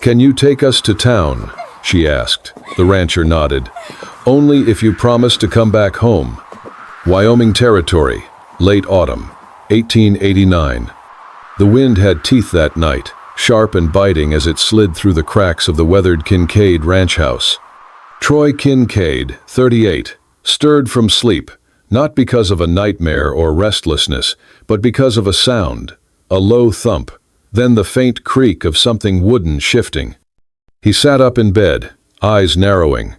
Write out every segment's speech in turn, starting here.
"Can you take us to town?" she asked. The rancher nodded. "Only if you promise to come back home." Wyoming Territory, late autumn, 1889. The wind had teeth that night, sharp and biting as it slid through the cracks of the weathered Kincaid ranch house. Troy Kincaid, 38, stirred from sleep, not because of a nightmare or restlessness, but because of a sound, a low thump, then the faint creak of something wooden shifting. He sat up in bed, eyes narrowing.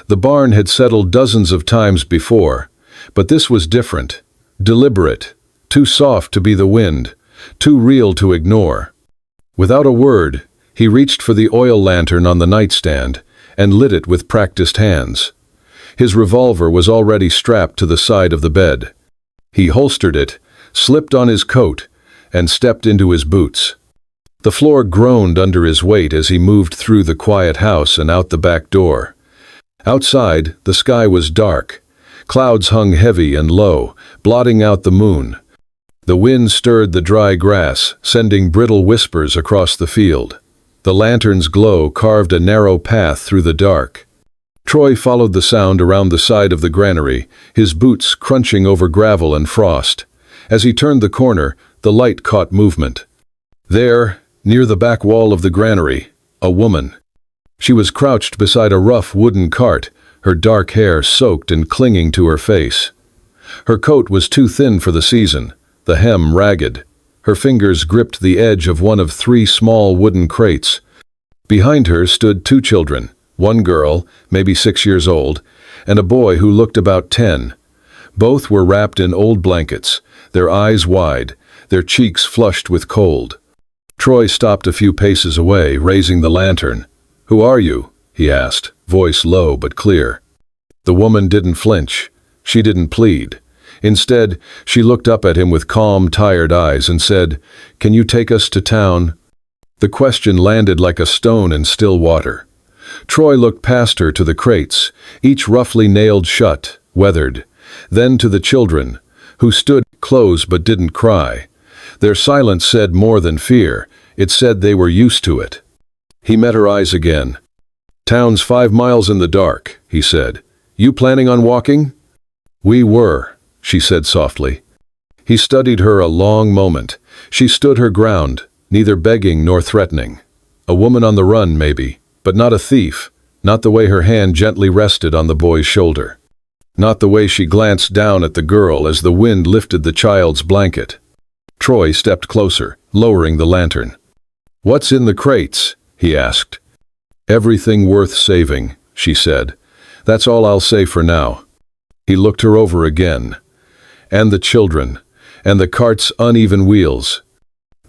The barn had settled dozens of times before, but this was different, deliberate, too soft to be the wind, too real to ignore. Without a word, he reached for the oil lantern on the nightstand and lit it with practiced hands. His revolver was already strapped to the side of the bed. He holstered it, slipped on his coat, and stepped into his boots. The floor groaned under his weight as he moved through the quiet house and out the back door. Outside, the sky was dark. Clouds hung heavy and low, blotting out the moon. The wind stirred the dry grass, sending brittle whispers across the field. The lantern's glow carved a narrow path through the dark. Troy followed the sound around the side of the granary, his boots crunching over gravel and frost. As he turned the corner, the light caught movement. There, near the back wall of the granary, a woman. She was crouched beside a rough wooden cart, her dark hair soaked and clinging to her face. Her coat was too thin for the season, the hem ragged. Her fingers gripped the edge of one of 3 small wooden crates. Behind her stood 2 children, one girl, maybe 6 years old, and a boy who looked about 10. Both were wrapped in old blankets, their eyes wide, their cheeks flushed with cold. Troy stopped a few paces away, raising the lantern. "Who are you?" he asked, voice low but clear. The woman didn't flinch. She didn't plead. Instead, she looked up at him with calm, tired eyes and said, "Can you take us to town?" The question landed like a stone in still water. Troy looked past her to the crates, each roughly nailed shut, weathered, then to the children, who stood close but didn't cry. Their silence said more than fear. It said they were used to it. He met her eyes again. "Town's 5 miles in the dark," he said. "You planning on walking?" "We were," she said softly. He studied her a long moment. She stood her ground, neither begging nor threatening. A woman on the run, maybe, but not a thief, not the way her hand gently rested on the boy's shoulder. Not the way she glanced down at the girl as the wind lifted the child's blanket. Troy stepped closer, lowering the lantern. "What's in the crates?" he asked. "Everything worth saving," she said. "That's all I'll say for now." He looked her over again. And the children, and the cart's uneven wheels.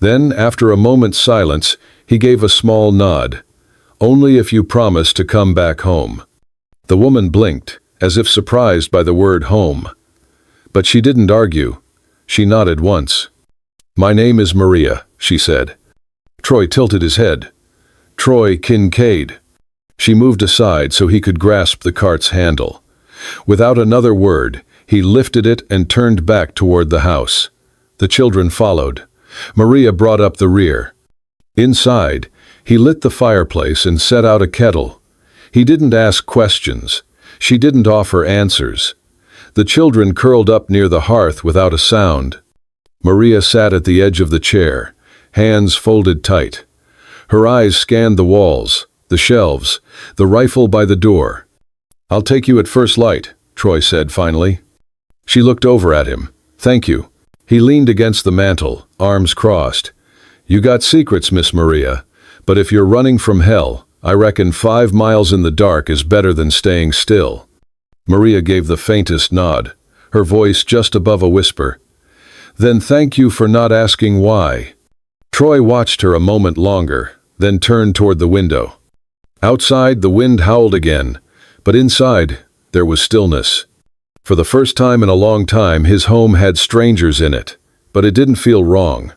Then, after a moment's silence, he gave a small nod. "Only if you promise to come back home." The woman blinked, as if surprised by the word home. But she didn't argue. She nodded once. "My name is Maria," she said. Troy tilted his head. "Troy Kincaid." She moved aside so he could grasp the cart's handle. Without another word, he lifted it and turned back toward the house. The children followed. Maria brought up the rear. Inside, he lit the fireplace and set out a kettle. He didn't ask questions. She didn't offer answers. The children curled up near the hearth without a sound. Maria sat at the edge of the chair, hands folded tight. Her eyes scanned the walls, the shelves, the rifle by the door. "I'll take you at first light," Troy said finally. She looked over at him. "Thank you." He leaned against the mantel, arms crossed. "You got secrets, Miss Maria, but if you're running from hell, I reckon 5 miles in the dark is better than staying still." Maria gave the faintest nod, her voice just above a whisper. "Then thank you for not asking why." Troy watched her a moment longer, then turned toward the window. Outside, the wind howled again, but inside, there was stillness. For the first time in a long time, his home had strangers in it, but it didn't feel wrong.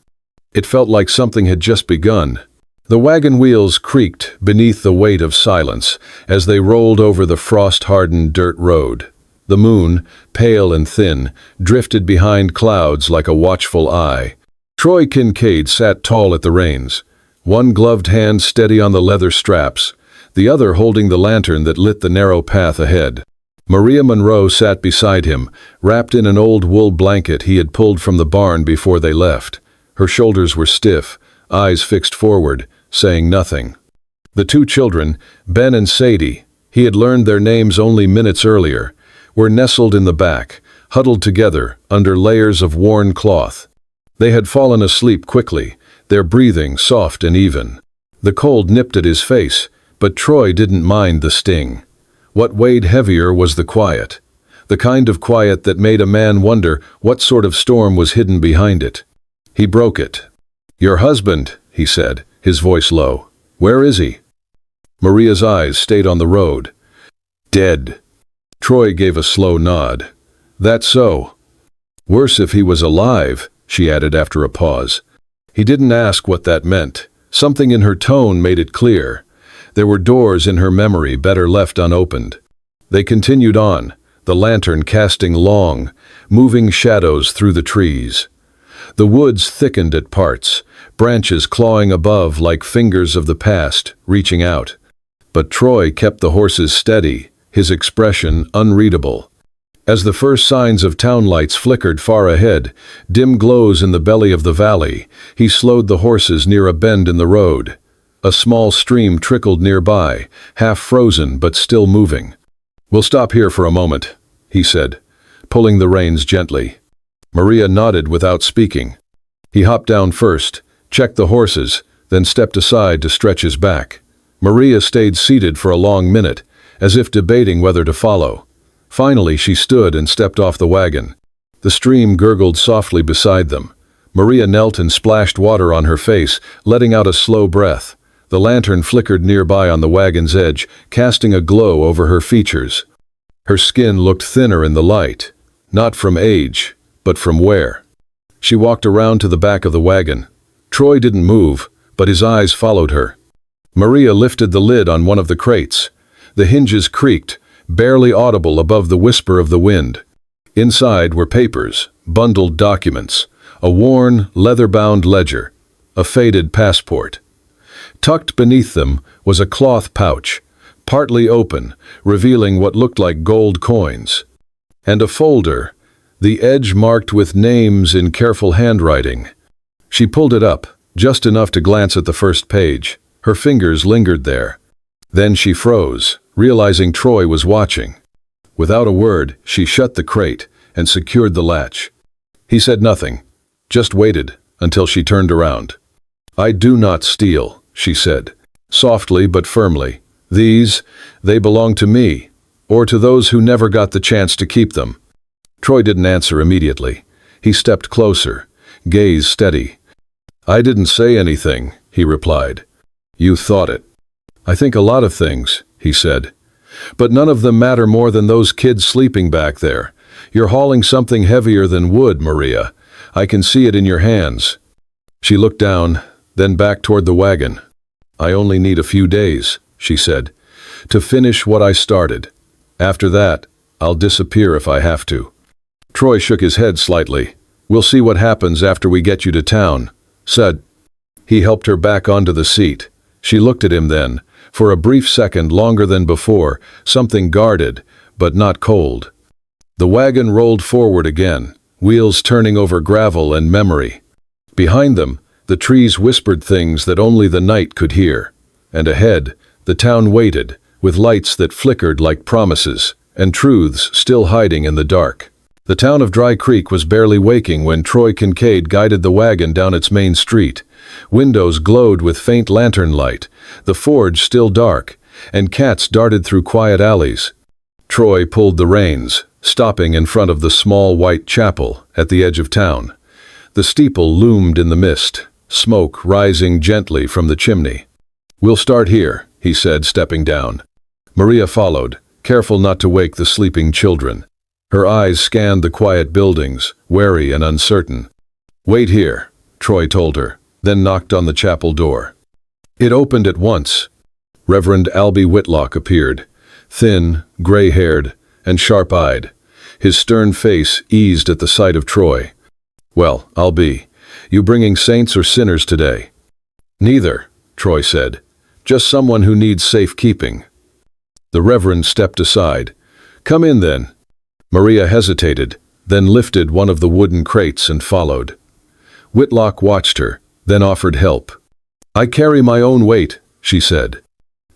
It felt like something had just begun. The wagon wheels creaked beneath the weight of silence as they rolled over the frost-hardened dirt road. The moon, pale and thin, drifted behind clouds like a watchful eye. Troy Kincaid sat tall at the reins, one gloved hand steady on the leather straps, the other holding the lantern that lit the narrow path ahead. Maria Monroe sat beside him, wrapped in an old wool blanket he had pulled from the barn before they left. Her shoulders were stiff, eyes fixed forward, saying nothing. The two children, Ben and Sadie, he had learned their names only minutes earlier, were nestled in the back, huddled together under layers of worn cloth. They had fallen asleep quickly, their breathing soft and even. The cold nipped at his face, but Troy didn't mind the sting. What weighed heavier was the quiet, the kind of quiet that made a man wonder what sort of storm was hidden behind it. He broke it. "Your husband," he said, his voice low. "Where is he?" Maria's eyes stayed on the road. "Dead." Troy gave a slow nod. "That's so." "Worse if he was alive," she added after a pause. He didn't ask what that meant. Something in her tone made it clear. There were doors in her memory better left unopened. They continued on, the lantern casting long, moving shadows through the trees. The woods thickened at parts, branches clawing above like fingers of the past, reaching out. But Troy kept the horses steady, his expression unreadable. As the first signs of town lights flickered far ahead, dim glows in the belly of the valley, he slowed the horses near a bend in the road. A small stream trickled nearby, half frozen but still moving. "We'll stop here for a moment," he said, pulling the reins gently. Maria nodded without speaking. He hopped down first, checked the horses, then stepped aside to stretch his back. Maria stayed seated for a long minute, as if debating whether to follow. Finally, she stood and stepped off the wagon. The stream gurgled softly beside them. Maria knelt and splashed water on her face, letting out a slow breath. The lantern flickered nearby on the wagon's edge, casting a glow over her features. Her skin looked thinner in the light, not from age, but from wear. She walked around to the back of the wagon. Troy didn't move, but his eyes followed her. Maria lifted the lid on one of the crates. The hinges creaked, barely audible above the whisper of the wind. Inside were papers, bundled documents, a worn, leather-bound ledger, a faded passport. Tucked beneath them was a cloth pouch, partly open, revealing what looked like gold coins. And a folder, the edge marked with names in careful handwriting. She pulled it up, just enough to glance at the first page. Her fingers lingered there. Then she froze, realizing Troy was watching. Without a word, she shut the crate and secured the latch. He said nothing, just waited until she turned around. "I do not steal," she said, softly but firmly. They belong to me, or to those who never got the chance to keep them." Troy didn't answer immediately. He stepped closer, gaze steady. "I didn't say anything," he replied. "You thought it." "I think a lot of things," he said. "But none of them matter more than those kids sleeping back there. You're hauling something heavier than wood, Maria. I can see it in your hands." She looked down, then back toward the wagon. "I only need a few days," she said, "to finish what I started. After that, I'll disappear if I have to." Troy shook his head slightly. "We'll see what happens after we get you to town," said. He helped her back onto the seat. She looked at him then, for a brief second longer than before, something guarded, but not cold. The wagon rolled forward again, wheels turning over gravel and memory. Behind them, the trees whispered things that only the night could hear. And ahead, the town waited, with lights that flickered like promises, and truths still hiding in the dark. The town of Dry Creek was barely waking when Troy Kincaid guided the wagon down its main street. Windows glowed with faint lantern light, the forge still dark, and cats darted through quiet alleys. Troy pulled the reins, stopping in front of the small white chapel at the edge of town. The steeple loomed in the mist, smoke rising gently from the chimney. "We'll start here," he said, stepping down. Maria followed, careful not to wake the sleeping children. Her eyes scanned the quiet buildings, wary and uncertain. "Wait here," Troy told her, then knocked on the chapel door. It opened at once. Reverend Albie Whitlock appeared, thin, gray-haired, and sharp-eyed. His stern face eased at the sight of Troy. "Well, I'll be. You bringing saints or sinners today?" "Neither," Troy said. Just someone who needs safekeeping. The Reverend stepped aside. Come in then. Maria hesitated, then lifted one of the wooden crates and followed. Whitlock watched her, then offered help. I carry my own weight, she said.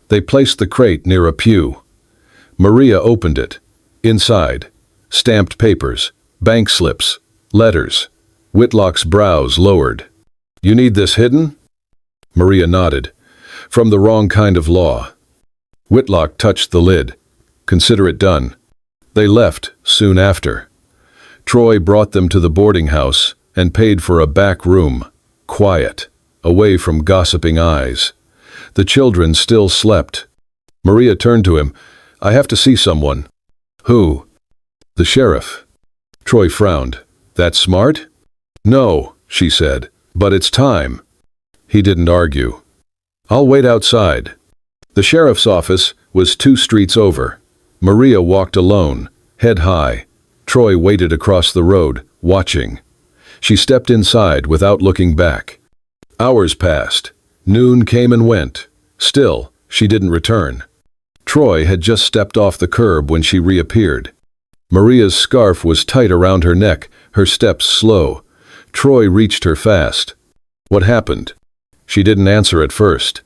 They placed the crate near a pew. Maria opened it. Inside, stamped papers, bank slips, letters. Whitlock's brows lowered. You need this hidden? Maria nodded. From the wrong kind of law. Whitlock touched the lid. Consider it done. They left soon after. Troy brought them to the boarding house and paid for a back room, quiet, away from gossiping eyes. The children still slept. Maria turned to him. I have to see someone. Who? The sheriff. Troy frowned. That smart? No, she said, but it's time. He didn't argue. I'll wait outside. The sheriff's office was 2 streets over. Maria walked alone, head high. Troy waited across the road, watching. She stepped inside without looking back. Hours passed. Noon came and went. Still, she didn't return. Troy had just stepped off the curb when she reappeared. Maria's scarf was tight around her neck, her steps slow. Troy reached her fast. What happened? She didn't answer at first.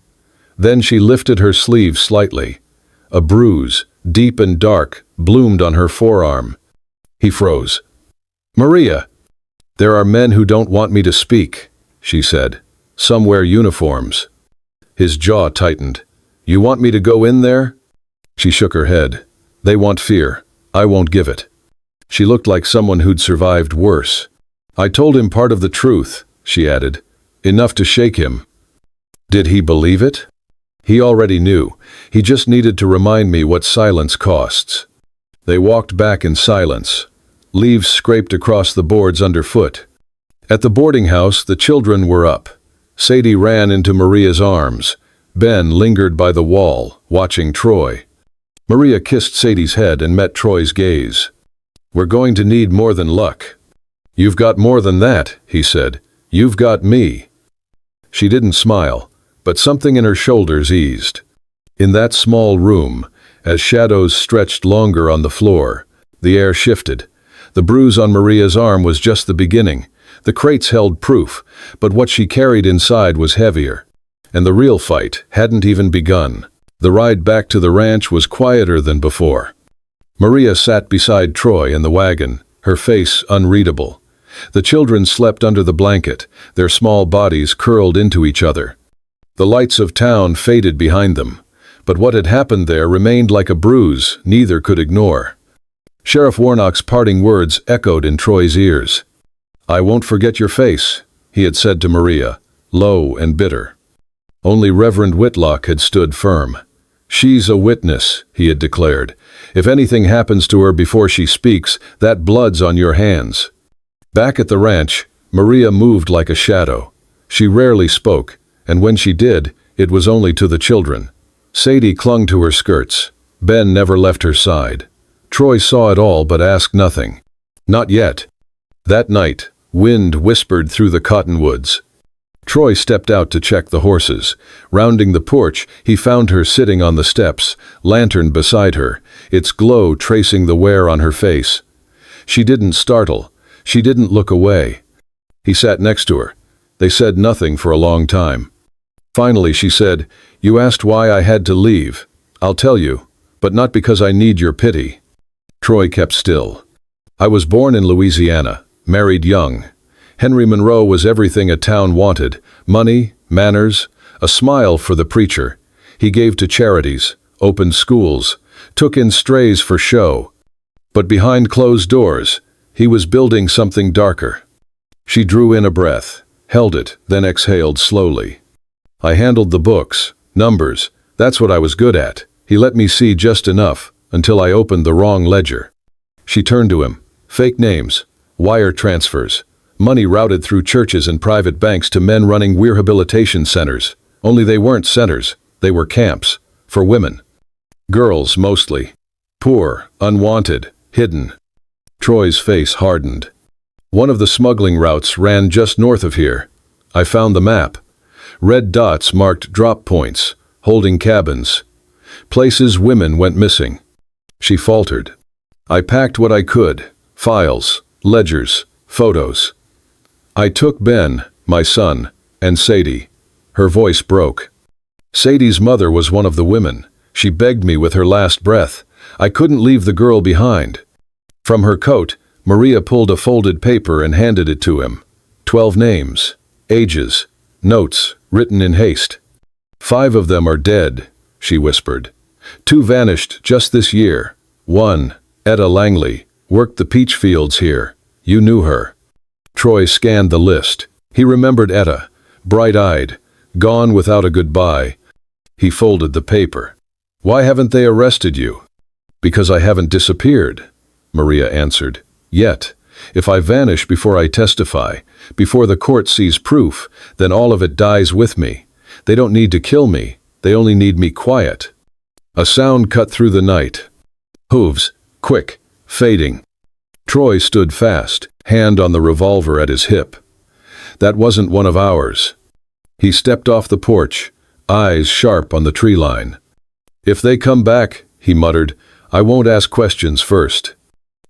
Then she lifted her sleeve slightly. A bruise, deep and dark, bloomed on her forearm. He froze. Maria! There are men who don't want me to speak, she said. Some wear uniforms. His jaw tightened. You want me to go in there? She shook her head. They want fear. I won't give it. She looked like someone who'd survived worse. I told him part of the truth, she added. Enough to shake him. Did he believe it? He already knew. He just needed to remind me what silence costs. They walked back in silence. Leaves scraped across the boards underfoot. At the boarding house, the children were up. Sadie ran into Maria's arms. Ben lingered by the wall, watching Troy. Maria kissed Sadie's head and met Troy's gaze. We're going to need more than luck. You've got more than that, he said. You've got me. She didn't smile, but something in her shoulders eased. In that small room, as shadows stretched longer on the floor, the air shifted. The bruise on Maria's arm was just the beginning. The crates held proof, but what she carried inside was heavier. And the real fight hadn't even begun. The ride back to the ranch was quieter than before. Maria sat beside Troy in the wagon, her face unreadable. The children slept under the blanket, their small bodies curled into each other. The lights of town faded behind them, but what had happened there remained like a bruise neither could ignore. Sheriff Warnock's parting words echoed in Troy's ears. I won't forget your face, he had said to Maria, low and bitter. Only Reverend Whitlock had stood firm. She's a witness, he had declared. If anything happens to her before she speaks, that blood's on your hands. Back at the ranch, Maria moved like a shadow. She rarely spoke, and when she did, it was only to the children. Sadie clung to her skirts. Ben never left her side. Troy saw it all but asked nothing. Not yet. That night, wind whispered through the cottonwoods. Troy stepped out to check the horses. Rounding the porch, he found her sitting on the steps, lantern beside her, its glow tracing the wear on her face. She didn't startle. She didn't look away. He sat next to her. They said nothing for a long time. Finally, she said, You asked why I had to leave. I'll tell you, but not because I need your pity. Troy kept still. I was born in Louisiana, married young. Henry Monroe was everything a town wanted: money, manners, a smile for the preacher. He gave to charities, opened schools, took in strays for show. But behind closed doors, he was building something darker. She drew in a breath, held it, then exhaled slowly. I handled the books, numbers, that's what I was good at. He let me see just enough, until I opened the wrong ledger. She turned to him. Fake names, wire transfers, money routed through churches and private banks to men running rehabilitation centers. Only they weren't centers, they were camps, for women. Girls, mostly. Poor, unwanted, hidden. Troy's face hardened. One of the smuggling routes ran just north of here. I found the map. Red dots marked drop points, holding cabins. Places women went missing. She faltered. I packed what I could: files, ledgers, photos. I took Ben, my son, and Sadie. Her voice broke. Sadie's mother was one of the women. She begged me with her last breath. I couldn't leave the girl behind. From her coat, Maria pulled a folded paper and handed it to him. 12 names, ages, notes, written in haste. 5 of them are dead, she whispered. 2 vanished just this year. 1, Etta Langley, worked the peach fields here. You knew her. Troy scanned the list. He remembered Etta, bright-eyed, gone without a goodbye. He folded the paper. Why haven't they arrested you? Because I haven't disappeared, Maria answered. Yet, if I vanish before I testify, before the court sees proof, then all of it dies with me. They don't need to kill me. They only need me quiet. A sound cut through the night. Hooves, quick, fading. Troy stood fast, hand on the revolver at his hip. That wasn't one of ours. He stepped off the porch, eyes sharp on the tree line. If they come back, he muttered, I won't ask questions first.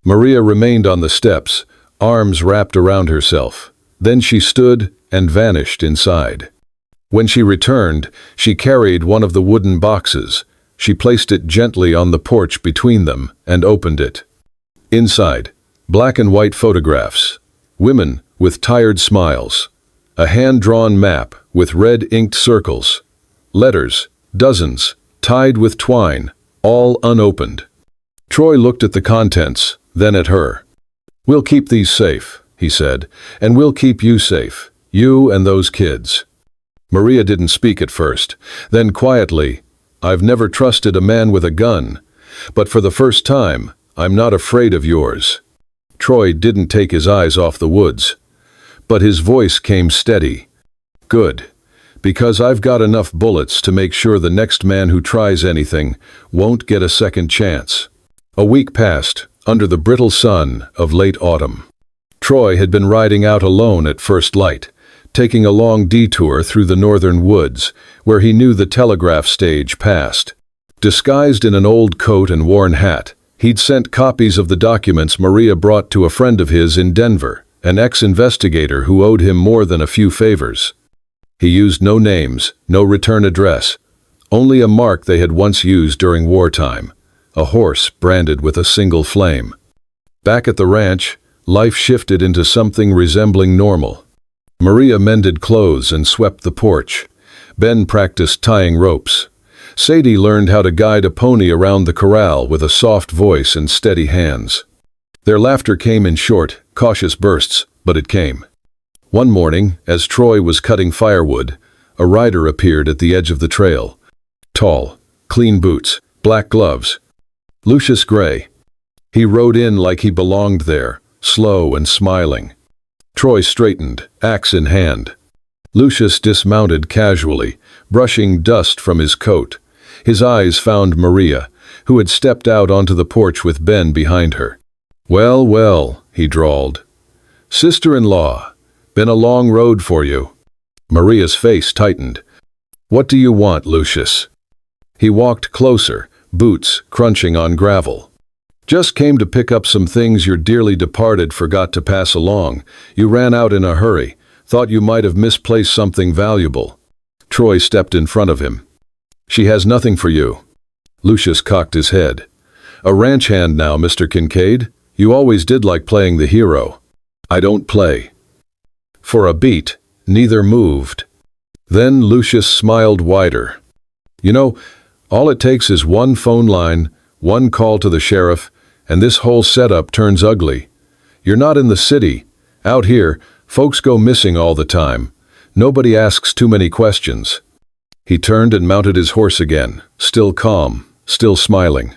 Maria remained on the steps, arms wrapped around herself. Then she stood and vanished inside. When she returned, she carried one of the wooden boxes. She placed it gently on the porch between them and opened it. Inside, black and white photographs. Women with tired smiles. A hand-drawn map with red inked circles. Letters, dozens, tied with twine, all unopened. Troy looked at the contents, then at her. We'll keep these safe, he said, and we'll keep you safe, you and those kids. Maria didn't speak at first. Then quietly, I've never trusted a man with a gun, but for the first time, I'm not afraid of yours. Troy didn't take his eyes off the woods, but his voice came steady. Good, because I've got enough bullets to make sure the next man who tries anything won't get a second chance. A week passed, under the brittle sun of late autumn. Troy had been riding out alone at first light, taking a long detour through the northern woods, where he knew the telegraph stage passed. Disguised in an old coat and worn hat, he'd sent copies of the documents Maria brought to a friend of his in Denver, an ex-investigator who owed him more than a few favors. He used no names, no return address, only a mark they had once used during wartime, a horse branded with a single flame. Back at the ranch, life shifted into something resembling normal. Maria mended clothes and swept the porch. Ben practiced tying ropes. Sadie learned how to guide a pony around the corral with a soft voice and steady hands. Their laughter came in short, cautious bursts, but it came. One morning, as Troy was cutting firewood, a rider appeared at the edge of the trail. Tall, clean boots, black gloves. Lucius Gray. He rode in like he belonged there, slow and smiling. Troy straightened, axe in hand. Lucius dismounted casually, brushing dust from his coat. His eyes found Maria, who had stepped out onto the porch with Ben behind her. Well, well, he drawled. Sister-in-law, been a long road for you. Maria's face tightened. What do you want, Lucius? He walked closer, boots crunching on gravel. Just came to pick up some things your dearly departed forgot to pass along. You ran out in a hurry. Thought you might have misplaced something valuable. Troy stepped in front of him. She has nothing for you. Lucius cocked his head. A ranch hand now, Mr. Kincaid. You always did like playing the hero. I don't play. For a beat, neither moved. Then Lucius smiled wider. You know, all it takes is one phone line, one call to the sheriff, and this whole setup turns ugly. You're not in the city. Out here, folks go missing all the time. Nobody asks too many questions. He turned and mounted his horse again, still calm, still smiling.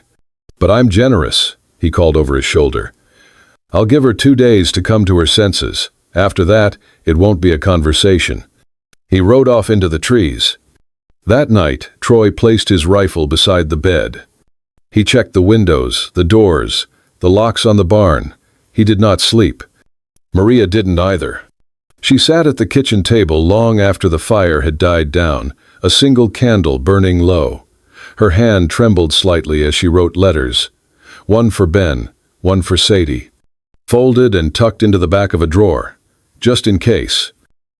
But I'm generous, he called over his shoulder. I'll give her 2 days to come to her senses. After that, it won't be a conversation. He rode off into the trees. That night, Troy placed his rifle beside the bed. He checked the windows, the doors, the locks on the barn. He did not sleep. Maria didn't either. She sat at the kitchen table long after the fire had died down, a single candle burning low. Her hand trembled slightly as she wrote letters. One for Ben, one for Sadie. Folded and tucked into the back of a drawer, just in case.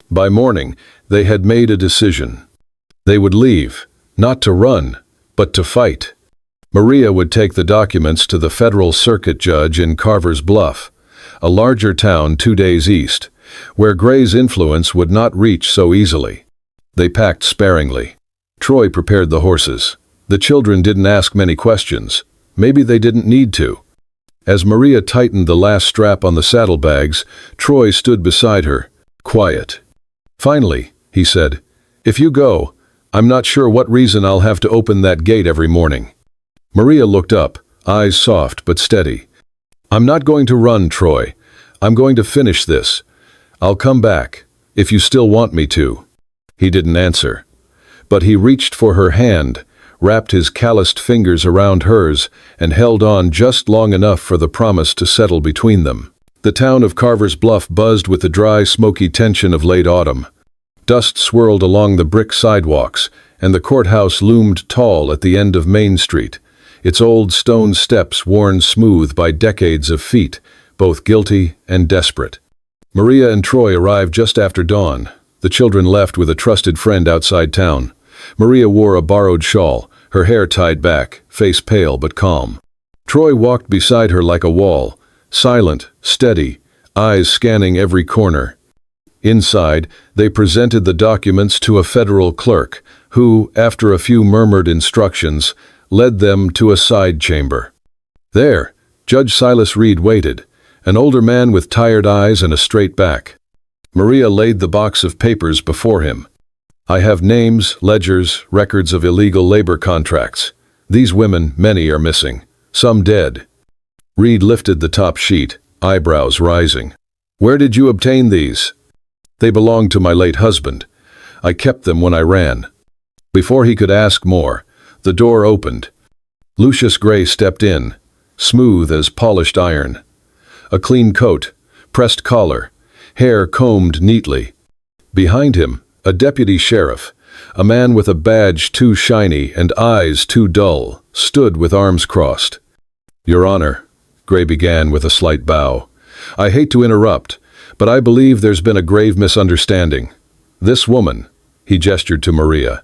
By morning, they had made a decision. They would leave, not to run, but to fight. Maria would take the documents to the federal circuit judge in Carver's Bluff, a larger town 2 days east, where Gray's influence would not reach so easily. They packed sparingly. Troy prepared the horses. The children didn't ask many questions. Maybe they didn't need to. As Maria tightened the last strap on the saddlebags, Troy stood beside her, quiet. Finally, he said, "If you go, I'm not sure what reason I'll have to open that gate every morning." Maria looked up, eyes soft but steady. "I'm not going to run, Troy. I'm going to finish this. I'll come back, if you still want me to." He didn't answer. But he reached for her hand, wrapped his calloused fingers around hers, and held on just long enough for the promise to settle between them. The town of Carver's Bluff buzzed with the dry, smoky tension of late autumn. Dust swirled along the brick sidewalks, and the courthouse loomed tall at the end of Main Street, its old stone steps worn smooth by decades of feet, both guilty and desperate. Maria and Troy arrived just after dawn. The children left with a trusted friend outside town. Maria wore a borrowed shawl, her hair tied back, face pale but calm. Troy walked beside her like a wall, silent, steady, eyes scanning every corner. Inside, they presented the documents to a federal clerk, who, after a few murmured instructions, led them to a side chamber. There, Judge Silas Reed waited, an older man with tired eyes and a straight back. Maria laid the box of papers before him. "I have names, ledgers, records of illegal labor contracts. These women, many are missing, some dead." Reed lifted the top sheet, eyebrows rising. "Where did you obtain these?" "They belonged to my late husband. I kept them when I ran." Before he could ask more, the door opened. Lucius Gray stepped in, smooth as polished iron. A clean coat, pressed collar, hair combed neatly. Behind him, a deputy sheriff, a man with a badge too shiny and eyes too dull, stood with arms crossed. "Your Honor," Gray began with a slight bow, "I hate to interrupt, but I believe there's been a grave misunderstanding. This woman," he gestured to Maria,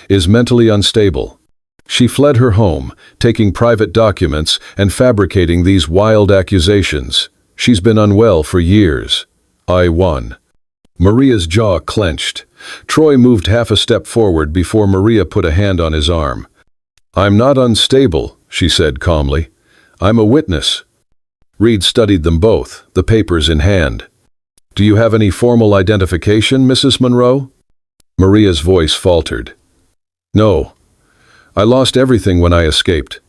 "is mentally unstable. She fled her home, taking private documents and fabricating these wild accusations. She's been unwell for years. I won." Maria's jaw clenched. Troy moved half a step forward before Maria put a hand on his arm. "I'm not unstable," she said calmly. "I'm a witness." Reed studied them both, the papers in hand. "Do you have any formal identification, Mrs. Monroe?" Maria's voice faltered. "No. I lost everything when I escaped."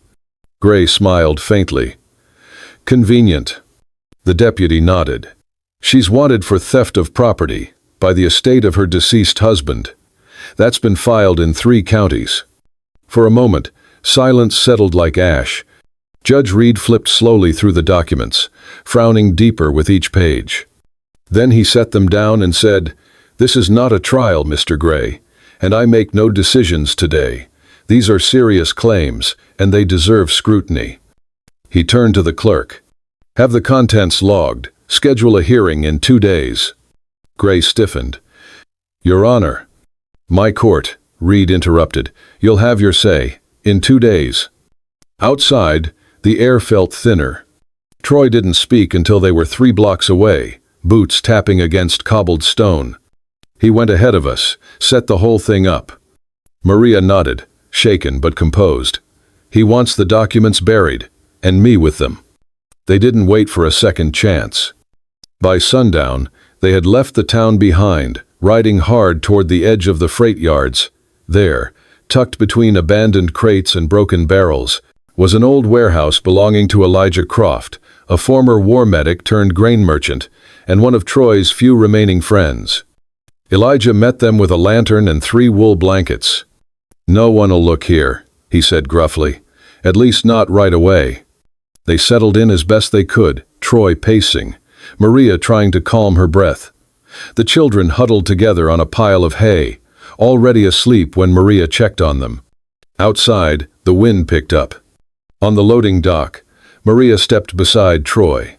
Gray smiled faintly. "Convenient." The deputy nodded. "She's wanted for theft of property by the estate of her deceased husband. That's been filed in 3 counties." For a moment, silence settled like ash. Judge Reed flipped slowly through the documents, frowning deeper with each page. Then he set them down and said, "This is not a trial, Mr. Gray, and I make no decisions today. These are serious claims, and they deserve scrutiny." He turned to the clerk. "Have the contents logged. Schedule a hearing in 2 days." Gray stiffened. "Your Honor." "My court," Reed interrupted. "You'll have your say. In 2 days." Outside, the air felt thinner. Troy didn't speak until they were 3 blocks away, boots tapping against cobbled stone. "He went ahead of us, set the whole thing up." Maria nodded, shaken but composed. "He wants the documents buried, and me with them." They didn't wait for a second chance. By sundown, they had left the town behind, riding hard toward the edge of the freight yards. There, tucked between abandoned crates and broken barrels, was an old warehouse belonging to Elijah Croft, a former war medic turned grain merchant, and one of Troy's few remaining friends. Elijah met them with a lantern and 3 wool blankets. "No one'll look here," he said gruffly. "At least not right away." They settled in as best they could, Troy pacing, Maria trying to calm her breath. The children huddled together on a pile of hay, already asleep when Maria checked on them. Outside, the wind picked up. On the loading dock, Maria stepped beside Troy.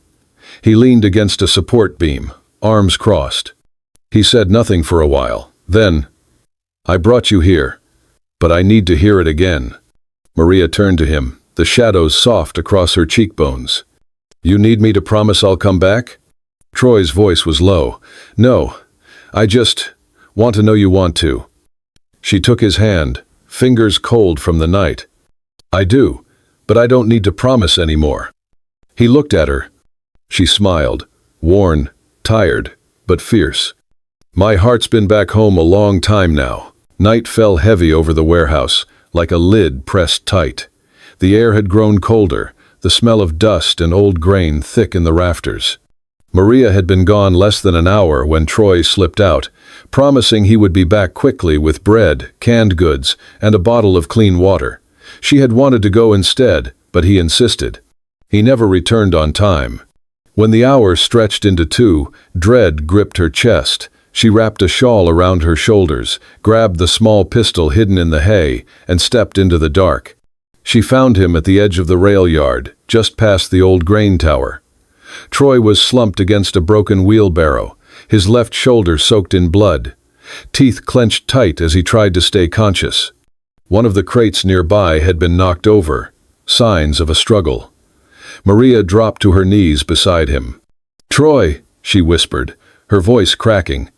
He leaned against a support beam, arms crossed. He said nothing for a while. Then, "I brought you here, but I need to hear it again." Maria turned to him, the shadows soft across her cheekbones. "You need me to promise I'll come back?" Troy's voice was low. "No, I just want to know you want to." She took his hand, fingers cold from the night. "I do, but I don't need to promise anymore." He looked at her. She smiled, worn, tired, but fierce. "My heart's been back home a long time now." Night fell heavy over the warehouse, like a lid pressed tight. The air had grown colder, the smell of dust and old grain thick in the rafters. Maria had been gone less than an hour when Troy slipped out, promising he would be back quickly with bread, canned goods, and a bottle of clean water. She had wanted to go instead, but he insisted. He never returned on time. When the hours stretched into 2, dread gripped her chest. She wrapped a shawl around her shoulders, grabbed the small pistol hidden in the hay, and stepped into the dark. She found him at the edge of the rail yard, just past the old grain tower. Troy was slumped against a broken wheelbarrow, his left shoulder soaked in blood. Teeth clenched tight as he tried to stay conscious. One of the crates nearby had been knocked over, signs of a struggle. Maria dropped to her knees beside him. "Troy," she whispered, her voice cracking.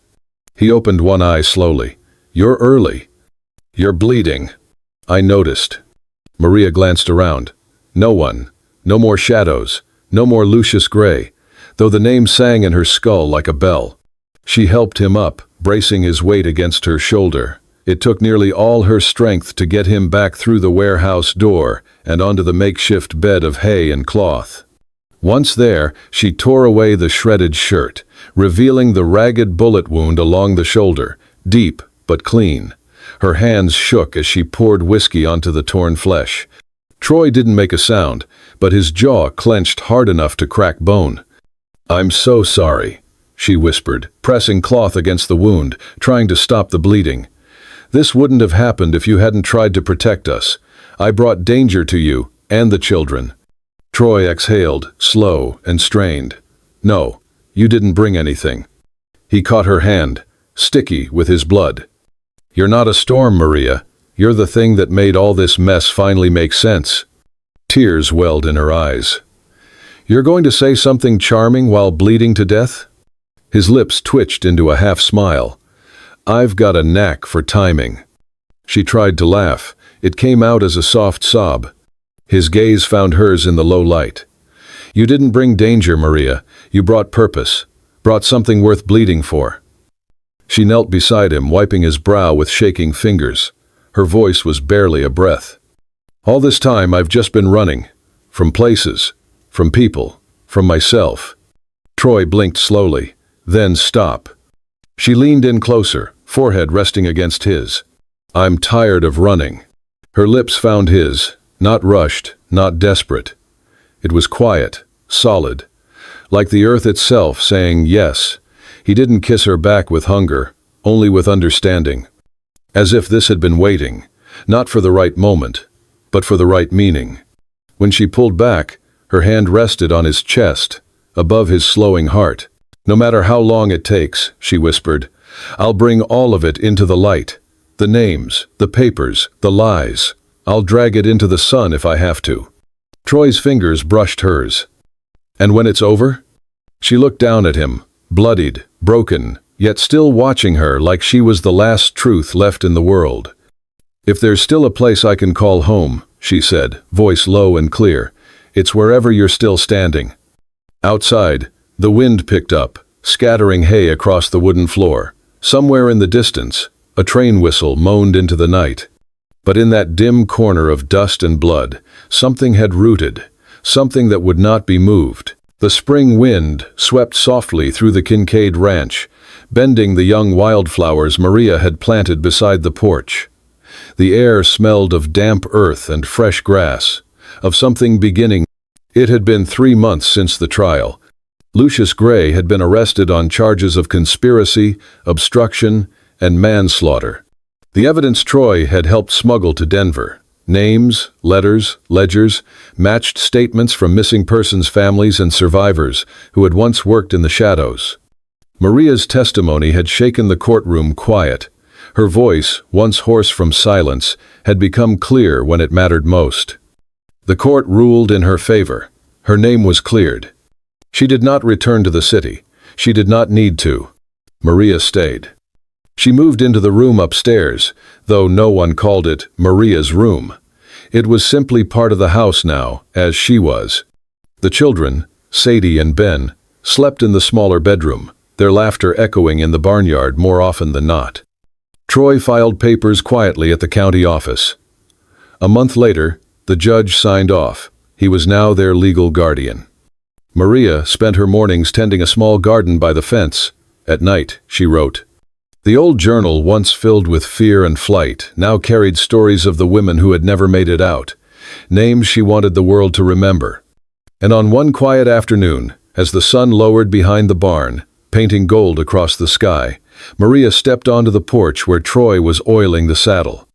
He opened one eye slowly. "You're early. You're bleeding." "I noticed." Maria glanced around. No one. No more shadows. No more Lucius Gray, though the name sang in her skull like a bell. She helped him up, bracing his weight against her shoulder. It took nearly all her strength to get him back through the warehouse door and onto the makeshift bed of hay and cloth. Once there, she tore away the shredded shirt, revealing the ragged bullet wound along the shoulder, deep but clean. Her hands shook as she poured whiskey onto the torn flesh. Troy didn't make a sound, but his jaw clenched hard enough to crack bone. "I'm so sorry," she whispered, pressing cloth against the wound, trying to stop the bleeding. "This wouldn't have happened if you hadn't tried to protect us. I brought danger to you and the children." Troy exhaled, slow and strained. "No, you didn't bring anything." He caught her hand, sticky with his blood. "You're not a storm, Maria. You're the thing that made all this mess finally make sense." Tears welled in her eyes. "You're going to say something charming while bleeding to death?" His lips twitched into a half-smile. "I've got a knack for timing." She tried to laugh. It came out as a soft sob. His gaze found hers in the low light. "You didn't bring danger, Maria. You brought purpose. Brought something worth bleeding for." She knelt beside him, wiping his brow with shaking fingers. Her voice was barely a breath. "All this time I've just been running. From places. From people. From myself." Troy blinked slowly. Then stop. She leaned in closer, forehead resting against his. "I'm tired of running." Her lips found his, not rushed, not desperate. It was quiet, solid, like the earth itself saying yes. He didn't kiss her back with hunger, only with understanding. As if this had been waiting, not for the right moment, but for the right meaning. When she pulled back, her hand rested on his chest, above his slowing heart. "No matter how long it takes," she whispered, "I'll bring all of it into the light. The names, the papers, the lies. I'll drag it into the sun if I have to." Troy's fingers brushed hers. "And when it's over?" She looked down at him, bloodied, broken, yet still watching her like she was the last truth left in the world. "If there's still a place I can call home," she said, voice low and clear, "it's wherever you're still standing." Outside, the wind picked up, scattering hay across the wooden floor. Somewhere in the distance, a train whistle moaned into the night. But in that dim corner of dust and blood, something had rooted, something that would not be moved. The spring wind swept softly through the Kincaid ranch, bending the young wildflowers Maria had planted beside the porch. The air smelled of damp earth and fresh grass, of something beginning. It had been 3 months since the trial. Lucius Gray had been arrested on charges of conspiracy, obstruction, and manslaughter. The evidence Troy had helped smuggle to Denver, names, letters, ledgers, matched statements from missing persons' families and survivors who had once worked in the shadows. Maria's testimony had shaken the courtroom quiet. Her voice, once hoarse from silence, had become clear when it mattered most. The court ruled in her favor. Her name was cleared. She did not return to the city. She did not need to. Maria stayed. She moved into the room upstairs, though no one called it Maria's room. It was simply part of the house now, as she was. The children, Sadie and Ben, slept in the smaller bedroom, their laughter echoing in the barnyard more often than not. Troy filed papers quietly at the county office. A month later, the judge signed off. He was now their legal guardian. Maria spent her mornings tending a small garden by the fence. At night, she wrote. The old journal, once filled with fear and flight, now carried stories of the women who had never made it out, names she wanted the world to remember. And on one quiet afternoon, as the sun lowered behind the barn, painting gold across the sky, Maria stepped onto the porch where Troy was oiling the saddle.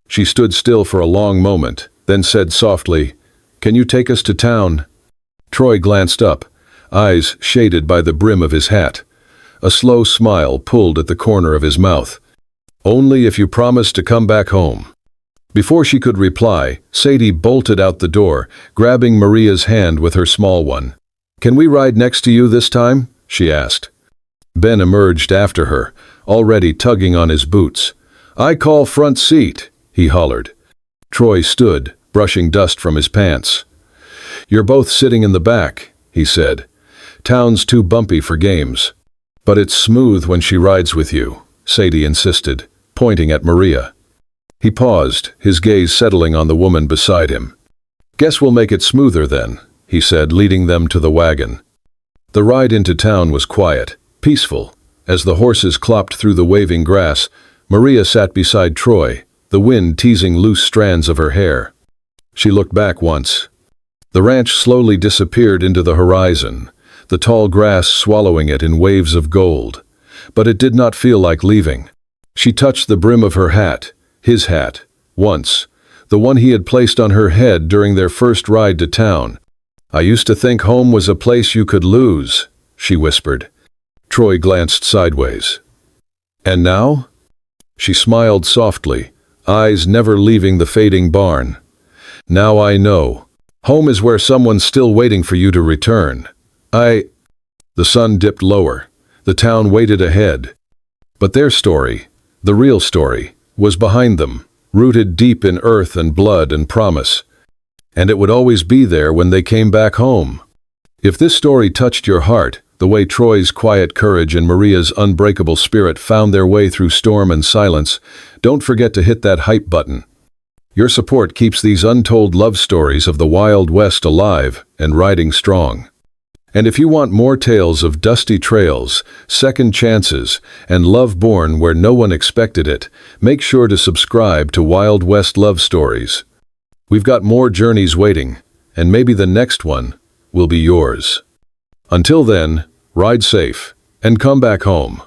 She stood still for a long moment, then said softly, "Can you take us to town?" Troy glanced up, eyes shaded by the brim of his hat. A slow smile pulled at the corner of his mouth. "Only if you promise to come back home." Before she could reply, Sadie bolted out the door, grabbing Maria's hand with her small one. "Can we ride next to you this time?" she asked. Ben emerged after her, already tugging on his boots. "I call front seat," he hollered. Troy stood, brushing dust from his pants. "You're both sitting in the back," he said. "Town's too bumpy for games." "But it's smooth when she rides with you," Sadie insisted, pointing at Maria. He paused, his gaze settling on the woman beside him. "Guess we'll make it smoother then," he said, leading them to the wagon. The ride into town was quiet, peaceful. As the horses clopped through the waving grass, Maria sat beside Troy, the wind teasing loose strands of her hair. She looked back once. The ranch slowly disappeared into the horizon, the tall grass swallowing it in waves of gold. But it did not feel like leaving. She touched the brim of her hat, his hat, once, the one he had placed on her head during their first ride to town. "I used to think home was a place you could lose," she whispered. Troy glanced sideways. "And now?" She smiled softly, eyes never leaving the fading barn. "Now I know. Home is where someone's still waiting for you to return. The sun dipped lower. The town waited ahead. But their story, the real story, was behind them, rooted deep in earth and blood and promise. And it would always be there when they came back home. If this story touched your heart, the way Troy's quiet courage and Maria's unbreakable spirit found their way through storm and silence, don't forget to hit that hype button. Your support keeps these untold love stories of the Wild West alive and riding strong. And if you want more tales of dusty trails, second chances, and love born where no one expected it, make sure to subscribe to Wild West Love Stories. We've got more journeys waiting, and maybe the next one will be yours. Until then, ride safe and come back home.